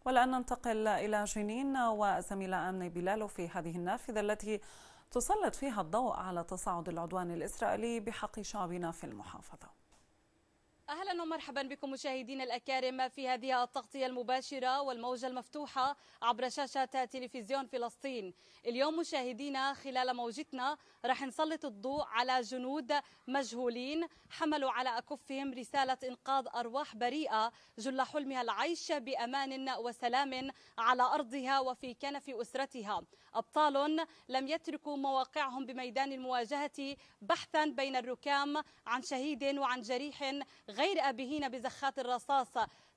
والآن ننتقل إلى جنين والزميلة آمنة بلال في هذه النافذة التي تسلط فيها الضوء على تصاعد العدوان الإسرائيلي بحق شعبنا في المحافظة. أهلا ومرحبا بكم مشاهدينا الأكارم في هذه التغطية المباشرة والموجة المفتوحة عبر شاشة تلفزيون فلسطين. اليوم مشاهدينا خلال موجتنا رح نسلط الضوء على جنود مجهولين حملوا على أكفهم رسالة إنقاذ أرواح بريئة جل حلمها العيش بأمان وسلام على أرضها وفي كنف أسرتها. أبطال لم يتركوا مواقعهم بميدان المواجهة بحثا بين الركام عن شهيد وعن جريح غير آبهين بزخات الرصاص،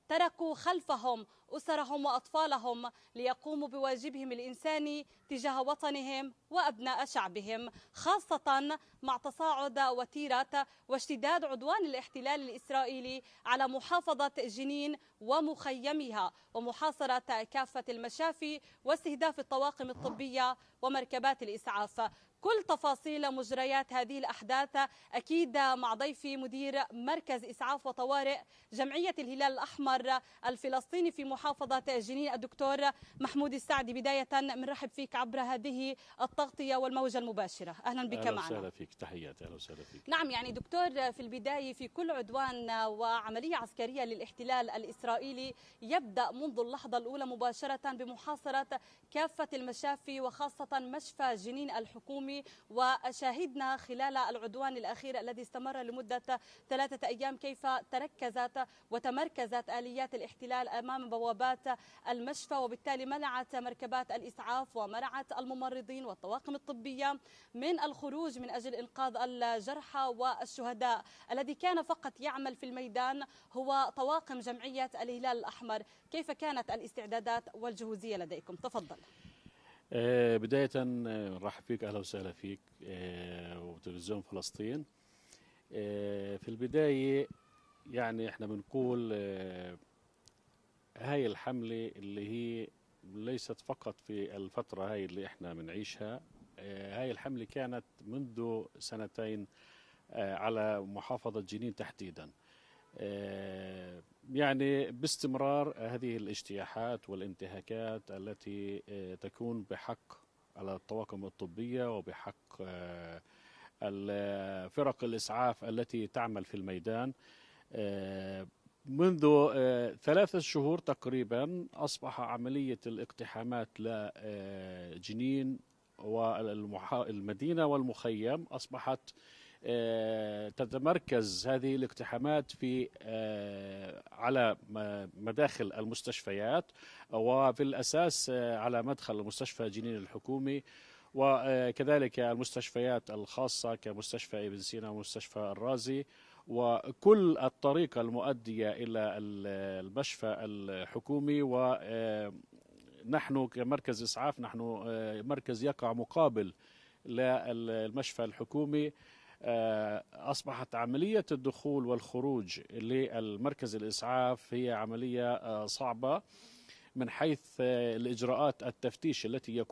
تركوا خلفهم أسرهم وأطفالهم ليقوموا بواجبهم الإنساني تجاه وطنهم وأبناء شعبهم، خاصة مع تصاعد وتيرة واشتداد عدوان الاحتلال الإسرائيلي على محافظة جنين ومخيمها ومحاصرة كافة المشافي واستهداف الطواقم الطبية ومركبات الإسعاف. كل تفاصيل مجريات هذه الأحداث أكيد مع ضيفي مدير مركز إسعاف وطوارئ جمعية الهلال الأحمر الفلسطيني في محافظة جنين الدكتور محمود السعدي. بداية بنرحب فيك عبر هذه التغطية والموجة المباشرة، أهلا بك معنا. أهلا وسهلا فيك، تحياتي، أهلا وسهلا فيك. نعم، يعني دكتور، في البداية في كل عدوان وعملية عسكرية للاحتلال الإسرائيلي يبدأ منذ اللحظة الأولى مباشرة بمحاصرة كافة المشافي وخاصة مشفى جنين الحكومي، وشاهدنا خلال العدوان الأخير الذي استمر لمدة 3 أيام كيف تركزت وتمركزت آليات الاحتلال أمام بوابات المشفى، وبالتالي منعت مركبات الإسعاف ومنعت الممرضين والطواقم الطبية من الخروج من أجل إنقاذ الجرحى والشهداء. الذي كان فقط يعمل في الميدان هو طواقم جمعية الهلال الأحمر. كيف كانت الاستعدادات والجهوزية لديكم؟ تفضل. بداية نرحب فيك، أهلا وسهلا فيك وتلفزيون فلسطين. في البداية يعني احنا بنقول هاي الحملة اللي هي ليست فقط في الفترة هاي اللي احنا بنعيشها، هاي الحملة كانت منذ 2 على محافظة جنين تحديدا. يعني باستمرار هذه الاجتياحات والانتهاكات التي تكون بحق على الطواقم الطبية وبحق فرق الإسعاف التي تعمل في الميدان. منذ 3 شهور تقريبا أصبح عملية الاقتحامات لجنين والمدينة والمخيم أصبحت تتمركز هذه الاقتحامات في على مداخل المستشفيات، وفي الأساس على مدخل المستشفى جنين الحكومي، وكذلك المستشفيات الخاصة كمستشفى ابن سينا ومستشفى الرازي، وكل الطريق المؤدية إلى المشفى الحكومي. ونحن كمركز إسعاف نحن مركز يقع مقابل للمشفى الحكومي. أصبحت عملية الدخول والخروج للمركز الإسعاف هي عملية صعبة من حيث الإجراءات التفتيش التي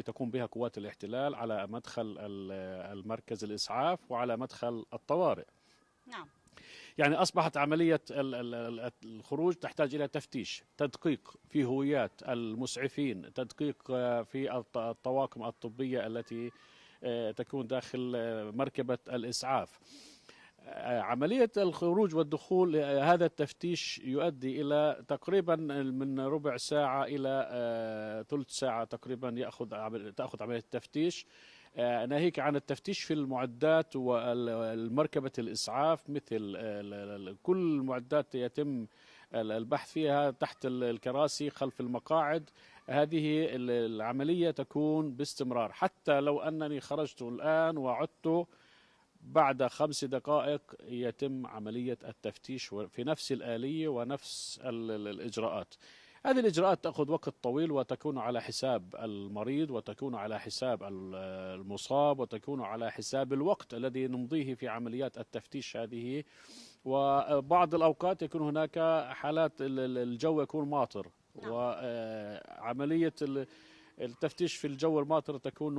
تقوم بها قوات الاحتلال على مدخل المركز الإسعاف وعلى مدخل الطوارئ. نعم. يعني أصبحت عملية الخروج تحتاج إلى تفتيش، تدقيق في هويات المسعفين، تدقيق في الطواقم الطبية التي تكون داخل مركبة الإسعاف. عملية الخروج والدخول هذا التفتيش يؤدي إلى تقريبا من ربع ساعة إلى ثلث ساعة تقريبا تأخذ عملية التفتيش، ناهيك عن التفتيش في المعدات والمركبة الإسعاف. مثل كل المعدات يتم البحث فيها تحت الكراسي خلف المقاعد. هذه العملية تكون باستمرار، حتى لو أنني خرجت الآن وعدت بعد 5 دقائق يتم عملية التفتيش في نفس الآلية ونفس الإجراءات. هذه الإجراءات تأخذ وقت طويل وتكون على حساب المريض وتكون على حساب المصاب وتكون على حساب الوقت الذي نمضيه في عمليات التفتيش هذه. وبعض الأوقات يكون هناك حالات الجو يكون ماطر، وعملية التفتيش في الجو الماطر تكون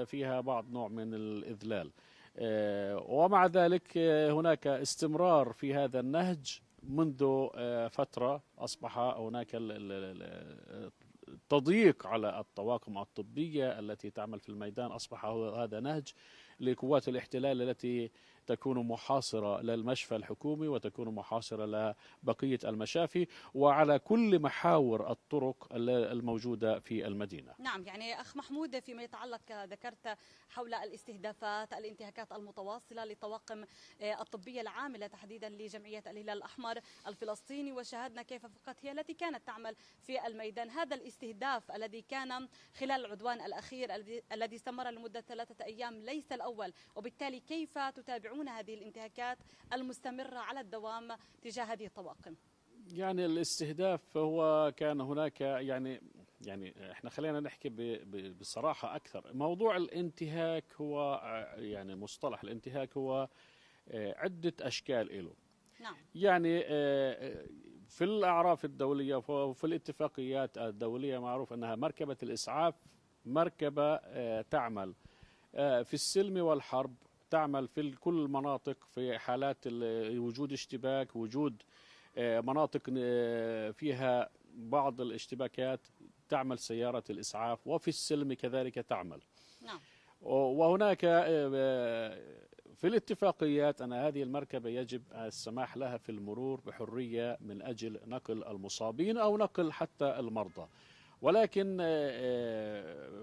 فيها بعض نوع من الإذلال. ومع ذلك هناك استمرار في هذا النهج منذ فترة أصبح هناك التضييق على الطواقم الطبية التي تعمل في الميدان. أصبح هذا نهج لقوات الاحتلال التي تكون محاصرة للمشفى الحكومي وتكون محاصرة لبقية المشافي وعلى كل محاور الطرق الموجودة في المدينة. نعم، يعني أخ محمود، فيما يتعلق ذكرت حول الاستهدافات الانتهاكات المتواصلة للطواقم الطبية العاملة تحديدا لجمعية الهلال الأحمر الفلسطيني، وشاهدنا كيف فقط هي التي كانت تعمل في الميدان. هذا الاستهداف الذي كان خلال العدوان الأخير الذي استمر لمدة 3 أيام ليس الأول، وبالتالي كيف تتابعون هذه الانتهاكات المستمرة على الدوام تجاه هذه الطواقم؟ يعني الاستهداف هو كان هناك يعني احنا خلينا نحكي بصراحة أكثر. موضوع الانتهاك هو يعني مصطلح الانتهاك هو عدة أشكال له. نعم. يعني في الأعراف الدولية وفي الاتفاقيات الدولية معروف أنها مركبة الإسعاف مركبة تعمل في السلم والحرب، تعمل في كل المناطق في حالات وجود اشتباك، وجود مناطق فيها بعض الاشتباكات تعمل سيارة الإسعاف، وفي السلم كذلك تعمل. نعم. وهناك في الاتفاقيات أن هذه المركبة يجب السماح لها في المرور بحرية من أجل نقل المصابين أو نقل حتى المرضى. ولكن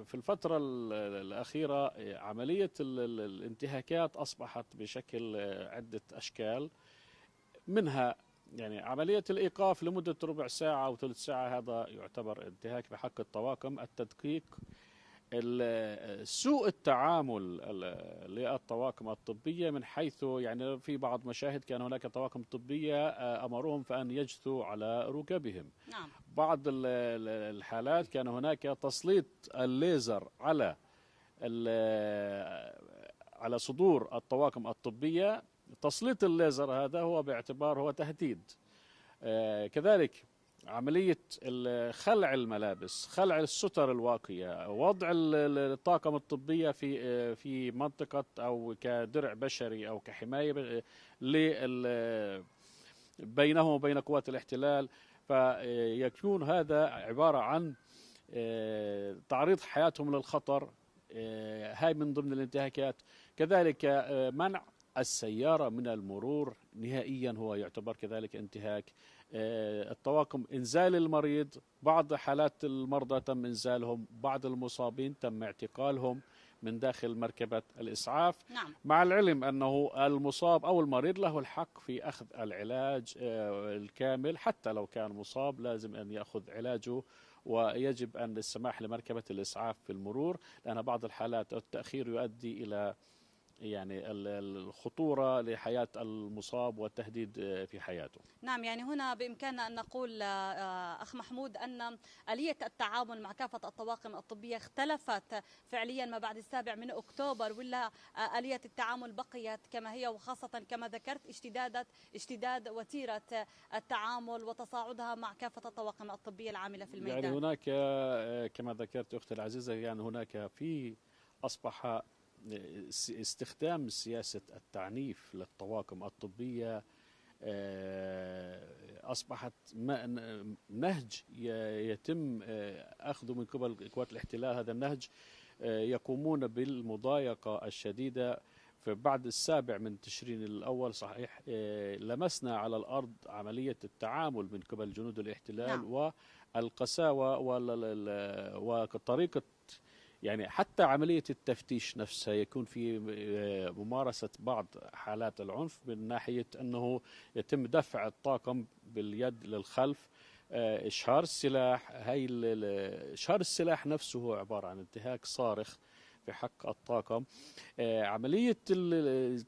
في الفترة الأخيرة عملية الانتهاكات أصبحت بشكل عدة أشكال، منها يعني عملية الإيقاف لمدة ربع ساعة أو ثلث ساعة، هذا يعتبر انتهاك بحق الطواقم. التدقيق، سوء التعامل للطواقم الطبية من حيث يعني في بعض مشاهد كان هناك طواقم طبية أمروهم فأن يجثوا على ركبهم. نعم. بعض الحالات كان هناك تسليط الليزر على صدور الطواقم الطبية. تسليط الليزر هذا هو باعتبار هو تهديد. كذلك عملية خلع الملابس، خلع الستر الواقية، وضع الطاقم الطبية في منطقة أو كدرع بشري أو كحماية بينهم وبين قوات الاحتلال، فيكون هذا عبارة عن تعريض حياتهم للخطر. هاي من ضمن الانتهاكات. كذلك منع السيارة من المرور نهائيا هو يعتبر كذلك انتهاك. الطواقم إنزال المريض، بعض حالات المرضى تم إنزالهم، بعض المصابين تم اعتقالهم من داخل مركبة الإسعاف. نعم. مع العلم أنه المصاب أو المريض له الحق في أخذ العلاج الكامل، حتى لو كان مصاب لازم أن يأخذ علاجه، ويجب أن السماح لمركبة الإسعاف في المرور، لأن بعض الحالات التأخير يؤدي إلى يعني الخطورة لحياة المصاب والتهديد في حياته. نعم، يعني هنا بإمكاننا أن نقول أخ محمود أن آلية التعامل مع كافة الطواقم الطبية اختلفت فعليا ما بعد 7 أكتوبر، ولا آلية التعامل بقيت كما هي، وخاصة كما ذكرت اشتداد وتيرة التعامل وتصاعدها مع كافة الطواقم الطبية العاملة في الميدان؟ يعني هناك كما ذكرت أختي العزيزة، يعني هناك أصبح استخدام سياسة التعنيف للطواقم الطبية، أصبحت نهج يتم أخذه من قبل قوات الاحتلال. هذا النهج يقومون بالمضايقة الشديدة. فبعد 7 تشرين الأول صحيح لمسنا على الأرض عملية التعامل من قبل جنود الاحتلال. نعم. والقساوة وطريقة يعني حتى عملية التفتيش نفسها يكون في ممارسة بعض حالات العنف من ناحية أنه يتم دفع الطاقم باليد للخلف، إشهار السلاح. إشهار السلاح نفسه هو عبارة عن انتهاك صارخ في حق الطاقم. عملية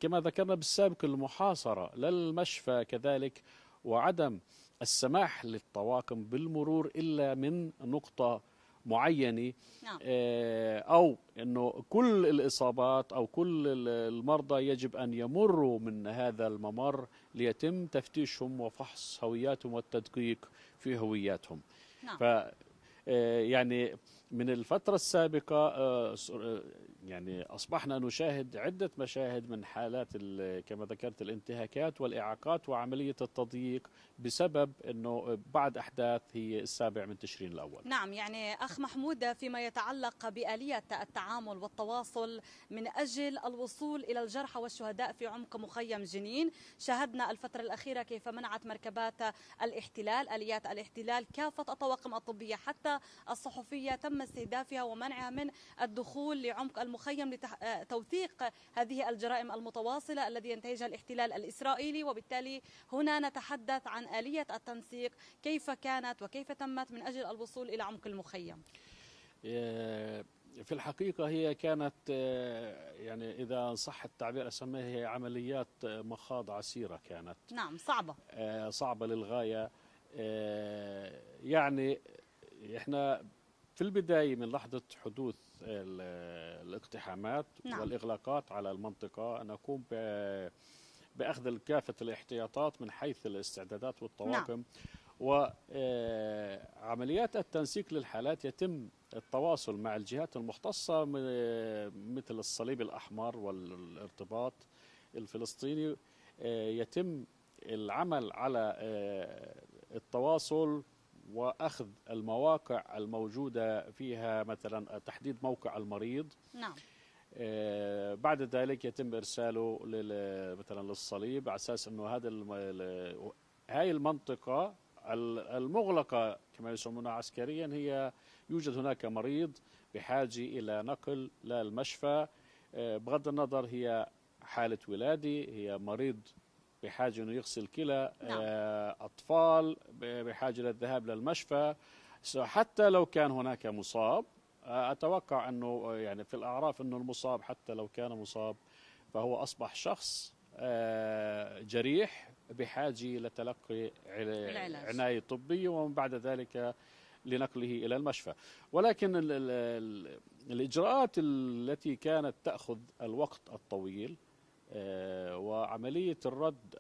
كما ذكرنا بالسابق المحاصرة للمشفى كذلك، وعدم السماح للطواقم بالمرور إلا من نقطة معينة. نعم. أو أنه كل الإصابات أو كل المرضى يجب أن يمروا من هذا الممر ليتم تفتيشهم وفحص هوياتهم والتدقيق في هوياتهم. نعم. يعني من الفترة السابقة يعني أصبحنا نشاهد عدة مشاهد من حالات كما ذكرت الانتهاكات والإعاقات وعملية التضييق بسبب أنه بعد أحداث هي 7 تشرين الأول. نعم، يعني أخ محمود، فيما يتعلق بآلية التعامل والتواصل من أجل الوصول إلى الجرحى والشهداء في عمق مخيم جنين، شاهدنا الفترة الأخيرة كيف منعت مركبات الاحتلال، آليات الاحتلال، كافة الطواقم الطبية حتى الصحفية تم استهدافها ومنعها من الدخول لعمق المخيم لتوثيق هذه الجرائم المتواصلة الذي ينتهجها الاحتلال الإسرائيلي. وبالتالي هنا نتحدث عن آلية التنسيق كيف كانت وكيف تمت من أجل الوصول إلى عمق المخيم. في الحقيقة هي كانت يعني إذا صح التعبير أسميها هي عمليات مخاض عسيرة كانت. نعم، صعبة. صعبة للغاية. يعني إحنا في البداية من لحظة حدوث الاقتحامات نعم. والإغلاقات على المنطقة نقوم بأخذ كافة الاحتياطات من حيث الاستعدادات والطواقم. نعم. وعمليات التنسيق للحالات يتم التواصل مع الجهات المختصة مثل الصليب الأحمر والارتباط الفلسطيني. يتم العمل على التواصل وأخذ المواقع الموجودة فيها، مثلا تحديد موقع المريض. نعم. بعد ذلك يتم إرساله مثلا للصليب على أساس أنه هاي المنطقة المغلقة كما يسمونها عسكريا هي يوجد هناك مريض بحاجة إلى نقل للمشفى، بغض النظر هي حالة ولادة، هي مريض بحاجة أنه يغسل كلى. نعم. أطفال بحاجة للذهاب للمشفى. حتى لو كان هناك مصاب، أتوقع أنه يعني في الأعراف أنه المصاب حتى لو كان مصاب فهو أصبح شخص جريح بحاجة لتلقي عناية طبية ومن بعد ذلك لنقله إلى المشفى. ولكن الإجراءات التي كانت تأخذ الوقت الطويل وعملية الرد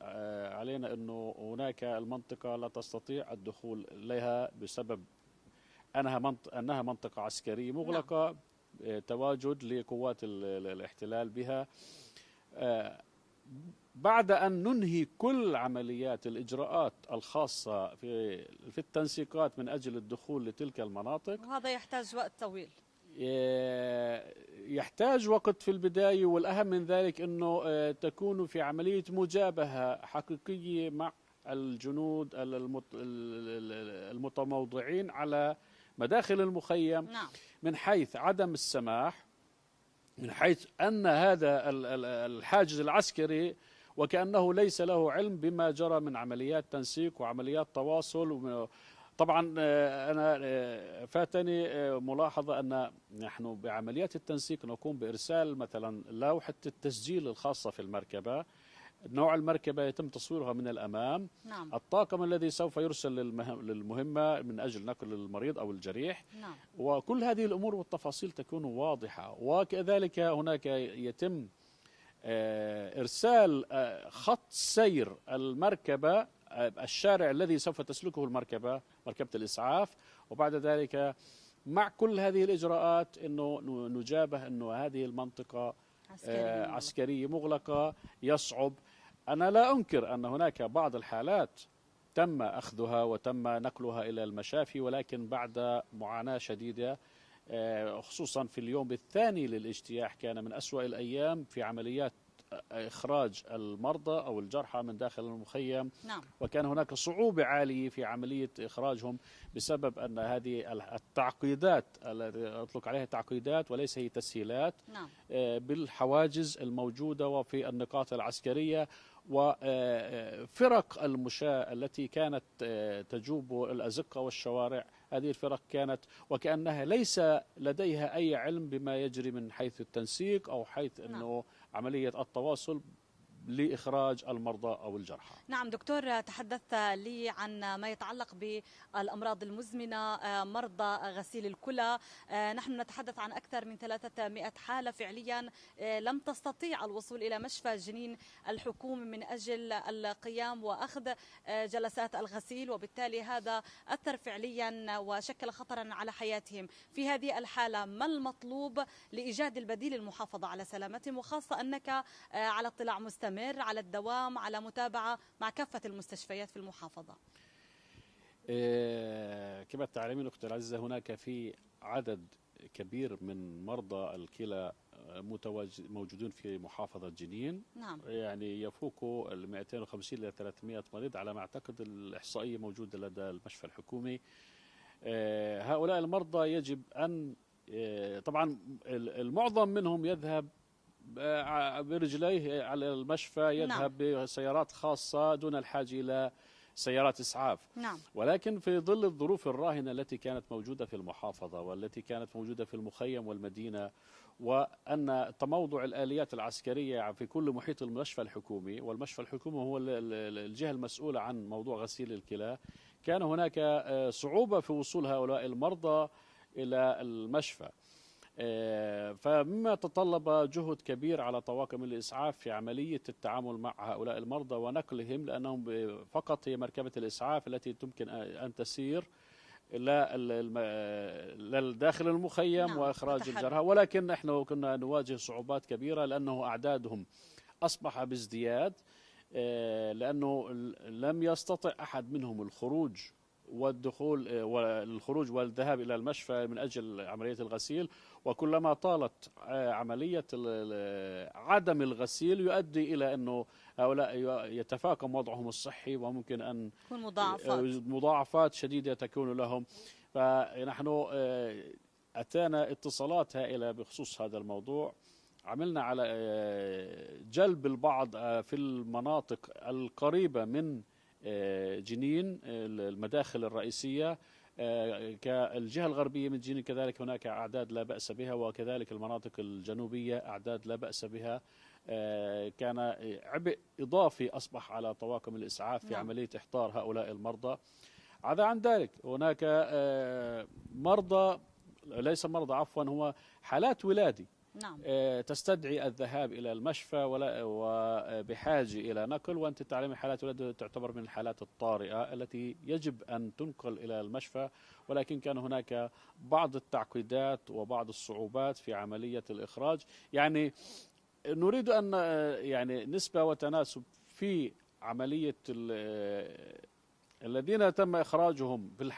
علينا أنه هناك المنطقة لا تستطيع الدخول إليها بسبب أنها منطقة عسكرية مغلقة. نعم. تواجد لقوات الاحتلال بها. بعد أن ننهي كل عمليات الإجراءات الخاصة في التنسيقات من أجل الدخول لتلك المناطق، وهذا يحتاج وقت طويل. يحتاج وقت في البداية، والأهم من ذلك أنه تكون في عملية مجابهة حقيقية مع الجنود المتموضعين على مداخل المخيم. نعم. من حيث عدم السماح، من حيث أن هذا الحاجز العسكري وكأنه ليس له علم بما جرى من عمليات تنسيق وعمليات تواصل. طبعا أنا فاتني ملاحظة أن نحن بعمليات التنسيق نقوم بإرسال مثلا لوحة التسجيل الخاصة في المركبة. نوع المركبة يتم تصويرها من الأمام. نعم. الطاقم الذي سوف يرسل للمهمة من أجل نقل المريض أو الجريح. نعم. وكل هذه الأمور والتفاصيل تكون واضحة. وكذلك هناك يتم إرسال خط سير المركبة، الشارع الذي سوف تسلكه المركبة، مركبة الإسعاف. وبعد ذلك مع كل هذه الإجراءات أنه نجابه أنه هذه المنطقة عسكرية مغلقة يصعب. أنا لا أنكر أن هناك بعض الحالات تم أخذها وتم نقلها إلى المشافي، ولكن بعد معاناة شديدة، خصوصا في اليوم الثاني للاجتياح كان من أسوأ الأيام في عمليات إخراج المرضى أو الجرحى من داخل المخيم. نعم. وكان هناك صعوبة عالية في عملية إخراجهم بسبب أن هذه التعقيدات التي أطلق عليها تعقيدات وليس هي تسهيلات. نعم. بالحواجز الموجودة وفي النقاط العسكرية وفرق المشاة التي كانت تجوب الأزقة والشوارع. هذه الفرق كانت وكأنها ليس لديها أي علم بما يجري من حيث التنسيق أو حيث أنه عملية التواصل لإخراج المرضى أو الجرحى. نعم دكتور، تحدثت لي عن ما يتعلق بالأمراض المزمنة، مرضى غسيل الكلى. نحن نتحدث عن أكثر من 300 حالة فعليا لم تستطيع الوصول إلى مشفى جنين الحكومي من أجل القيام وأخذ جلسات الغسيل، وبالتالي هذا أثر فعليا وشكل خطرا على حياتهم. في هذه الحالة ما المطلوب لإيجاد البديل للمحافظة على سلامتهم، وخاصة أنك على اطلاع مستمر على الدوام على متابعة مع كافة المستشفيات في المحافظة؟ كما تعلمين أختي العزيزة، هناك في عدد كبير من مرضى الكلى موجودون في محافظة جنين. نعم. يعني يفوق ال 250 إلى 300 مريض على ما أعتقد الإحصائية موجودة لدى المشفى الحكومي. هؤلاء المرضى يجب أن طبعا المعظم منهم يذهب برجليه على المشفى، يذهب بسيارات خاصة دون الحاجة إلى سيارات إسعاف. نعم. ولكن في ظل الظروف الراهنة التي كانت موجودة في المحافظة والتي كانت موجودة في المخيم والمدينة، وأن تموضع الآليات العسكرية في كل محيط المشفى الحكومي، والمشفى الحكومي هو الجهة المسؤولة عن موضوع غسيل الكلى، كان هناك صعوبة في وصول هؤلاء المرضى إلى المشفى. فمما تطلب جهد كبير على طواقم الإسعاف في عملية التعامل مع هؤلاء المرضى ونقلهم، لأنهم فقط هي مركبة الإسعاف التي تمكن أن تسير داخل المخيم. نعم. وإخراج الجرحى، ولكن نحن كنا نواجه صعوبات كبيرة لأنه أعدادهم أصبح بازدياد، لأنه لم يستطع أحد منهم الخروج والذهاب إلى المشفى من أجل عملية الغسيل، وكلما طالت عملية عدم الغسيل يؤدي إلى أنه هؤلاء يتفاقم وضعهم الصحي وممكن أن تكون مضاعفات شديدة تكون لهم. فنحن أتانا اتصالات هائلة بخصوص هذا الموضوع. عملنا على جلب البعض في المناطق القريبة من جنين، المداخل الرئيسية كالجهة الغربية من جنين، كذلك هناك أعداد لا بأس بها، وكذلك المناطق الجنوبية أعداد لا بأس بها. كان عبء إضافي أصبح على طواقم الإسعاف في عملية إحضار هؤلاء المرضى. عدا عن ذلك هناك مرضى، ليس مرضى عفوا، هو حالات ولادي. نعم. تستدعي الذهاب إلى المشفى وبحاجة إلى نقل، وأنت تعلمين حالات الولادة تعتبر من الحالات الطارئة التي يجب أن تنقل إلى المشفى، ولكن كان هناك بعض التعقيدات وبعض الصعوبات في عملية الإخراج. يعني نريد أن نسبة وتناسب في عملية الذين تم إخراجهم في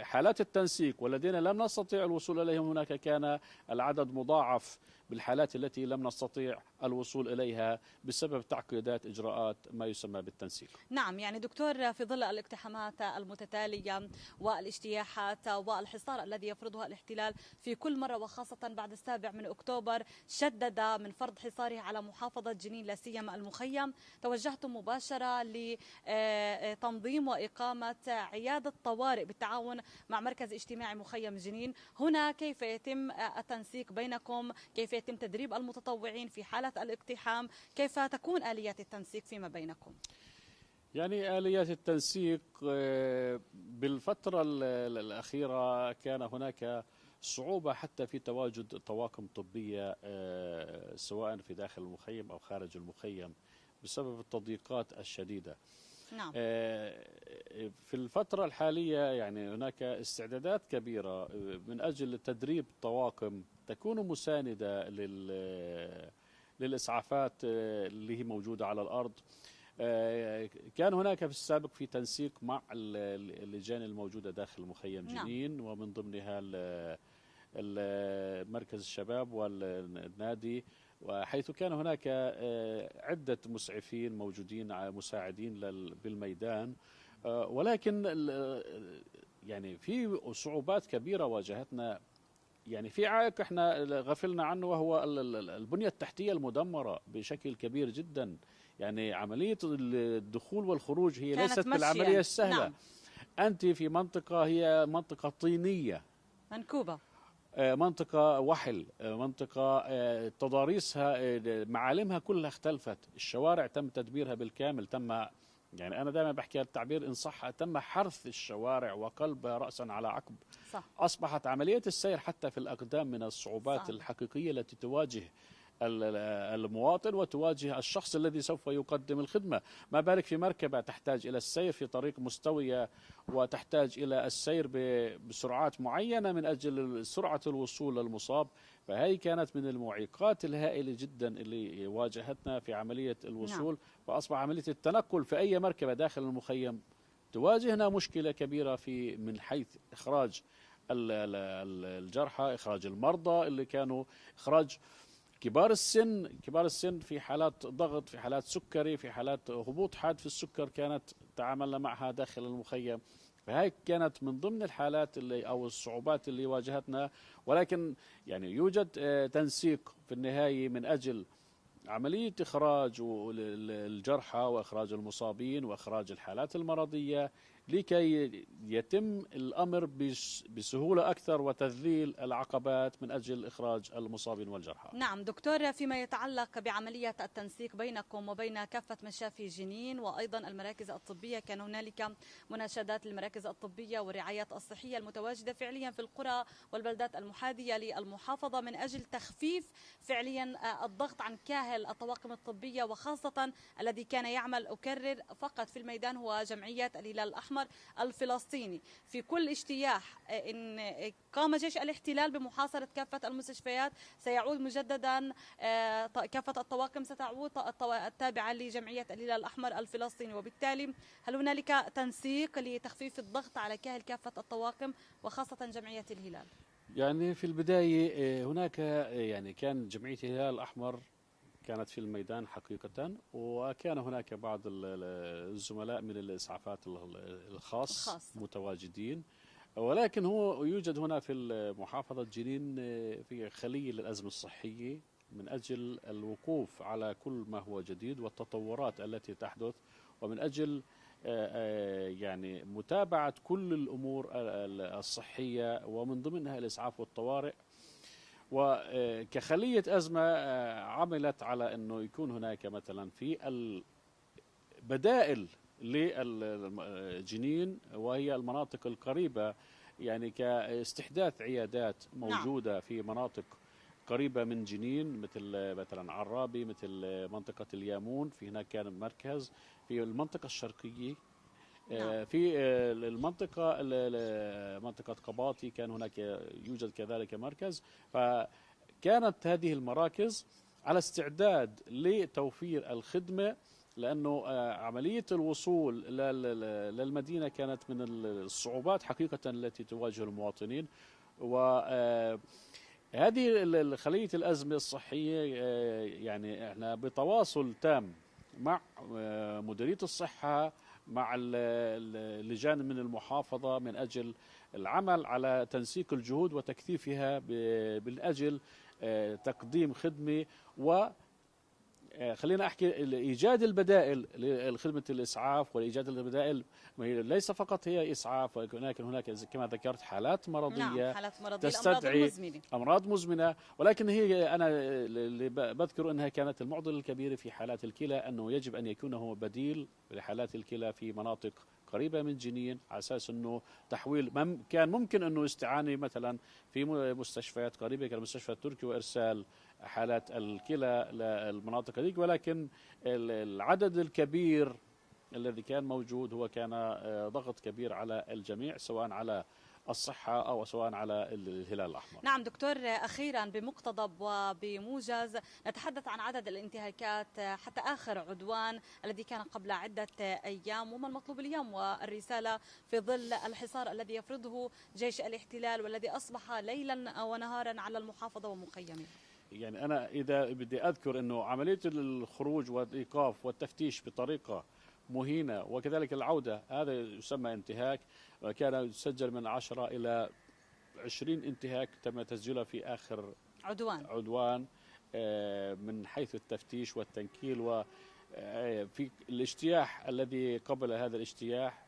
حالات التنسيق والذين لم نستطيع الوصول إليهم، هناك كان العدد مضاعف بالحالات التي لم نستطيع الوصول إليها بسبب تعقيدات إجراءات ما يسمى بالتنسيق. نعم. يعني دكتور، في ظل الاقتحامات المتتالية والاجتياحات والحصار الذي يفرضها الاحتلال في كل مرة، وخاصة بعد 7 أكتوبر شدد من فرض حصاره على محافظة جنين لا سيما المخيم، توجهتم مباشرة لتنظيم وإقامة عيادة طوارئ بالتعاون مع مركز اجتماعي مخيم جنين. هنا كيف يتم التنسيق بينكم؟ كيف يتم تدريب المتطوعين في حالة الاقتحام؟ كيف تكون آليات التنسيق فيما بينكم؟ يعني آليات التنسيق بالفترة الأخيرة كان هناك صعوبة حتى في تواجد طواقم طبية سواء في داخل المخيم أو خارج المخيم بسبب التضييقات الشديدة. نعم. في الفترة الحالية يعني هناك استعدادات كبيرة من أجل تدريب طواقم تكون مساندة للإسعافات اللي هي موجودة على الأرض. كان هناك في السابق في تنسيق مع اللجان الموجودة داخل مخيم جنين. نعم. ومن ضمنها مركز الشباب والنادي، وحيث كان هناك عدة مسعفين موجودين مساعدين بالميدان. ولكن يعني في صعوبات كبيرة واجهتنا، يعني في عائق احنا غفلنا عنه، وهو البنية التحتية المدمرة بشكل كبير جدا. يعني عملية الدخول والخروج هي ليست بالعملية السهلة. نعم. أنت في منطقة هي منطقة طينية منكوبة، منطقة وحل، منطقة تضاريسها معالمها كلها اختلفت، الشوارع تم تدبيرها بالكامل، يعني أنا دائما بحكي التعبير إن صح، تم حرث الشوارع وقلبها رأسا على عقب. صح. أصبحت عملية السير حتى في الأقدام من الصعوبات صعب. الحقيقية التي تواجه المواطن وتواجه الشخص الذي سوف يقدم الخدمة، ما بالك في مركبة تحتاج إلى السير في طريق مستوية وتحتاج إلى السير بسرعات معينة من أجل سرعة الوصول للمصاب. فهي كانت من المعيقات الهائلة جدا اللي واجهتنا في عملية الوصول. فأصبح عملية التنقل في أي مركبة داخل المخيم تواجهنا مشكلة كبيرة من حيث إخراج الجرحى، إخراج المرضى اللي كانوا، إخراج كبار السن في حالات ضغط، في حالات سكري، في حالات هبوط حاد في السكر كانت تعاملنا معها داخل المخيم. فهي كانت من ضمن الحالات أو الصعوبات اللي واجهتنا. ولكن يعني يوجد تنسيق في النهاية من أجل عملية إخراج الجرحى وإخراج المصابين وإخراج الحالات المرضية لكي يتم الأمر بسهولة أكثر وتذليل العقبات من أجل إخراج المصابين والجرحى. نعم دكتور، فيما يتعلق بعملية التنسيق بينكم وبين كافة مشافي جنين وأيضا المراكز الطبية، كان هنالك مناشدات للمراكز الطبية والرعايات الصحية المتواجدة فعليا في القرى والبلدات المحاذية للمحافظة من أجل تخفيف فعليا الضغط عن كاهل الطواقم الطبية، وخاصة الذي كان يعمل، أكرر، فقط في الميدان هو جمعية الهلال الأحمر الفلسطيني. في كل اجتياح إن قام جيش الاحتلال بمحاصرة كافة المستشفيات سيعود مجددا كافة الطواقم ستعود التابعة لجمعية الهلال الأحمر الفلسطيني. وبالتالي هل هنالك تنسيق لتخفيف الضغط على كاهل كافة الطواقم وخاصة جمعية الهلال؟ يعني في البداية هناك يعني كان جمعية الهلال الأحمر كانت في الميدان حقيقة، وكان هناك بعض الزملاء من الإسعافات الخاص متواجدين، ولكن هو يوجد هنا في محافظة جنين في خلية للأزمة الصحية من أجل الوقوف على كل ما هو جديد والتطورات التي تحدث، ومن أجل يعني متابعة كل الأمور الصحية ومن ضمنها الإسعاف والطوارئ. وكخلية أزمة عملت على أنه يكون هناك مثلا في البدائل للجنين وهي المناطق القريبة، يعني كاستحداث عيادات موجودة في مناطق قريبة من جنين مثل مثلا عرابي، مثل منطقة اليامون، في هناك كان مركز في المنطقة الشرقية. في المنطقة منطقة قباطي كان هناك يوجد كذلك مركز. فكانت هذه المراكز على استعداد لتوفير الخدمة، لأنه عملية الوصول للمدينة كانت من الصعوبات حقيقة التي تواجه المواطنين. وهذه خلية الأزمة الصحية يعني احنا بتواصل تام مع مديرية الصحة، مع اللجان من المحافظة من أجل العمل على تنسيق الجهود وتكثيفها من أجل تقديم خدمة. خلينا أحكي إيجاد البدائل لخدمة الإسعاف، وإيجاد البدائل ليس فقط هي إسعاف، ولكن هناك كما ذكرت حالات مرضية، حالات مرضية، تستدعي أمراض مزمنة. ولكن هي أنا اللي بذكر أنها كانت المعضلة الكبيرة في حالات الكلى، أنه يجب أن يكون هو بديل لحالات الكلى في مناطق قريبة من جنين، على أساس أنه تحويل كان ممكن أنه استعانة مثلا في مستشفيات قريبة كالمستشفى التركي وإرسال حالات الكلى للمناطق هذيك، ولكن العدد الكبير الذي كان موجود هو كان ضغط كبير على الجميع، سواء على الصحة أو سواء على الهلال الأحمر. نعم دكتور، أخيرا بمقتضب وبموجز نتحدث عن عدد الانتهاكات حتى آخر عدوان الذي كان قبل عدة أيام، وما المطلوب اليوم والرسالة في ظل الحصار الذي يفرضه جيش الاحتلال والذي أصبح ليلا ونهارا على المحافظة ومخيمها. يعني أنا إذا بدي أذكر أنه عملية الخروج والإيقاف والتفتيش بطريقة مهينة وكذلك العودة، هذا يسمى انتهاك، وكان يسجل من 10 إلى 20 انتهاك تم تسجيلها في آخر عدوان من حيث التفتيش والتنكيل. وفي الاجتياح الذي قبل هذا الاجتياح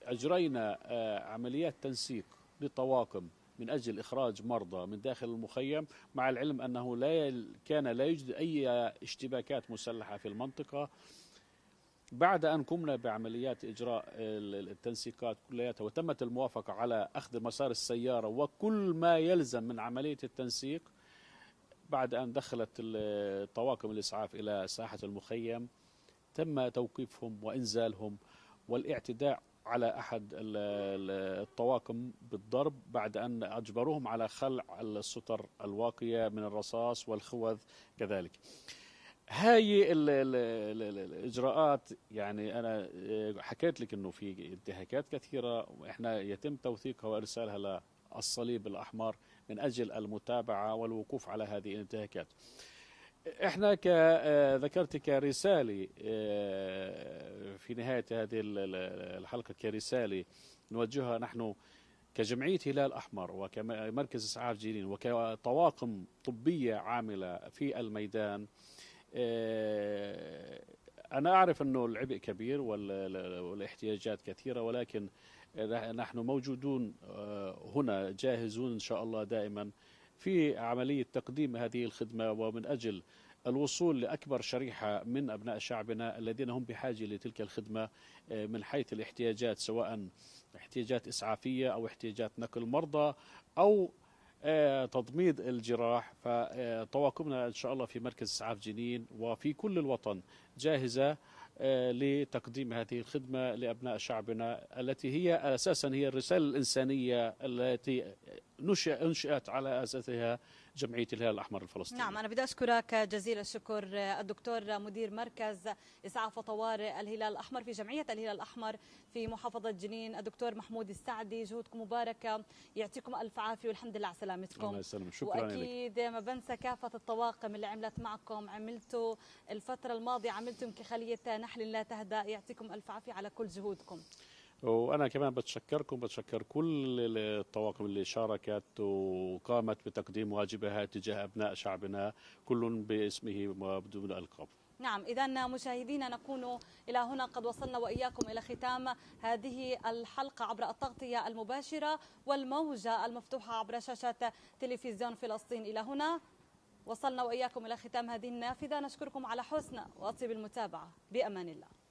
أجرينا عمليات تنسيق للطواقم من أجل إخراج مرضى من داخل المخيم، مع العلم أنه كان لا يوجد أي اشتباكات مسلحة في المنطقة. بعد أن قمنا بعمليات إجراء التنسيقات كلياتها وتمت الموافقة على أخذ مسار السيارة وكل ما يلزم من عملية التنسيق، بعد أن دخلت طواقم الإسعاف إلى ساحة المخيم تم توقيفهم وإنزالهم والاعتداء على أحد الطواقم بالضرب، بعد أن أجبروهم على خلع الستر الواقية من الرصاص والخوذ كذلك. هاي الإجراءات، يعني أنا حكيت لك أنه في انتهاكات كثيرة وإحنا يتم توثيقها وإرسالها للصليب الأحمر من أجل المتابعة والوقوف على هذه الانتهاكات. احنا ذكرت كرسالة في نهاية هذه الحلقة، كرسالة نوجهها نحن كجمعية هلال أحمر وكمركز إسعاف جنين وكطواقم طبية عاملة في الميدان. أنا أعرف أنه العبء كبير والاحتياجات كثيرة، ولكن نحن موجودون هنا جاهزون إن شاء الله دائما في عملية تقديم هذه الخدمة، ومن أجل الوصول لأكبر شريحة من أبناء شعبنا الذين هم بحاجة لتلك الخدمة من حيث الاحتياجات، سواء احتياجات إسعافية أو احتياجات نقل مرضى أو تضميد الجراح. فطواقمنا إن شاء الله في مركز إسعاف جنين وفي كل الوطن جاهزة لتقديم هذه الخدمة لأبناء شعبنا، التي هي أساسا هي الرسالة الإنسانية التي أنشئت على أساسها جمعية الهلال الأحمر الفلسطيني. نعم، أنا بدي أشكرك جزيل الشكر الدكتور مدير مركز إسعاف وطوارئ الهلال الأحمر في جمعية الهلال الأحمر في محافظة جنين، الدكتور محمود السعدي. جهودكم مباركة، يعطيكم ألف عافية والحمد لله على سلامتكم. الله يسلمك، شكرا. وأكيد ما بنسى كافة الطواقم اللي عملت معكم، عملتوا الفترة الماضية عملتم كخلية نحل لا تهدأ، يعطيكم ألف عافية على كل جهودكم. وأنا كمان بتشكر كل الطواقم اللي شاركت وقامت بتقديم واجبها تجاه أبناء شعبنا، كل باسمه وبدون ألقاب. نعم، إذا مشاهدينا نكون إلى هنا قد وصلنا وإياكم إلى ختام هذه الحلقة عبر التغطية المباشرة والموجة المفتوحة عبر شاشة تلفزيون فلسطين. إلى هنا وصلنا وإياكم إلى ختام هذه النافذة، نشكركم على حسن وطيب المتابعة، بأمان الله.